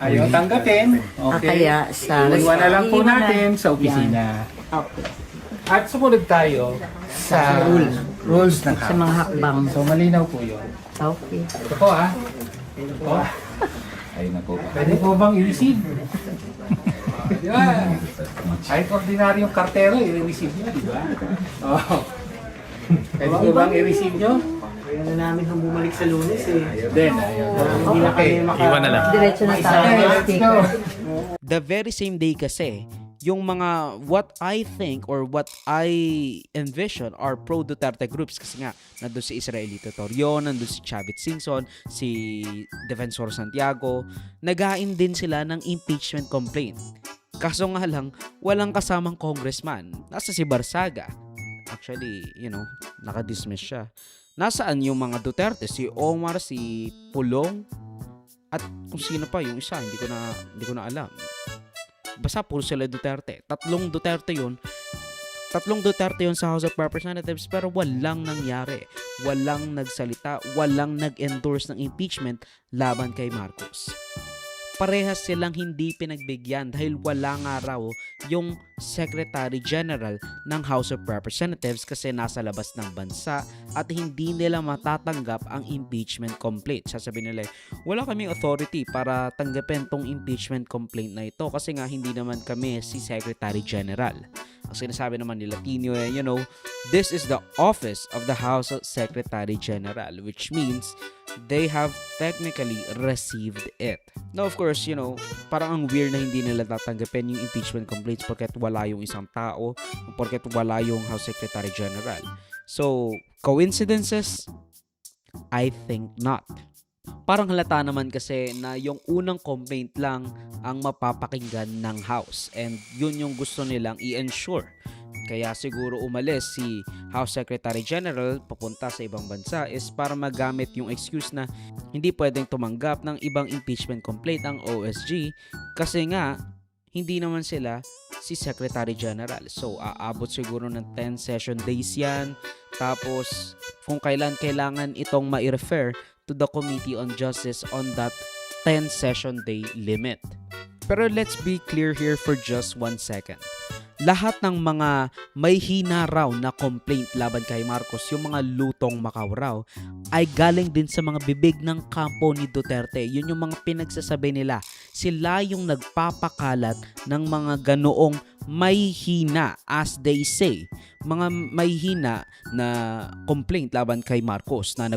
Ayaw tanggapin. Okay. Kaya sa... Iwan na lang po natin sa opisina. Okay. At sumunod tayo sa rules ng Sa mga hakbang. So malinaw po yun. Okay. Ito po Ito. Ayun na po. Pwede po bang i-receive? Di ba? Kahit ordinaryong kartero, i-receive nyo, di ba? Oh. Pwede po bang i-receive nyo? Kaya na namin kung bumalik sa Lunes eh. Ayun din, ayun. Hindi na kami Iwan na lang. Diretso na tayo. Okay, let's go. The very same day kasi, yung mga what I think or what I envision are pro-Duterte groups kasi nga, nandun si Israelito Torion, nandun si Chavit Singson, si Defensor Santiago, nagain din sila ng impeachment complaint. Kaso nga lang, walang kasamang congressman. Nasa si Barsaga. Actually, nakadismiss siya. Nasaan yung mga Duterte? Si Omar, si Pulong, at kung sino pa yung isa, hindi ko na alam. Basta puro sila Duterte. Tatlong Duterte yun sa House of Representatives pero walang nangyari. Walang nagsalita, walang nag-endorse ng impeachment laban kay Marcos. Parehas silang hindi pinagbigyan dahil wala nga raw yung Secretary General ng House of Representatives kasi nasa labas ng bansa at hindi nila matatanggap ang impeachment complaint. Sasabihin nila, wala kaming authority para tanggapin tong impeachment complaint na ito kasi nga hindi naman kami si Secretary General. Ang sinasabi naman nila Tino, this is the office of the House Secretary General, which means they have technically received it. Now, of course, parang ang weird na hindi nila tatanggapin yung impeachment complaints porket wala yung isang tao, porket wala yung House Secretary General. So, coincidences? I think not. Parang halata naman kasi na yung unang complaint lang ang mapapakinggan ng House and yun yung gusto nilang i-ensure. Kaya siguro umalis si House Secretary General papunta sa ibang bansa is para magamit yung excuse na hindi pwedeng tumanggap ng ibang impeachment complaint ang OSG kasi nga hindi naman sila si Secretary General. So aabot siguro ng 10 session days yan. Tapos kung kailangan itong ma-refer to the Committee on Justice on that 10 session day limit. Pero let's be clear here for just 1 second. Lahat ng mga may hina raw na complaint laban kay Marcos, yung mga lutong Macau raw, ay galing din sa mga bibig ng kampo ni Duterte. Yun yung mga pinagsasabi nila. Sila yung nagpapakalat ng mga ganoong may hina, as they say. Mga may hina na complaint laban kay Marcos na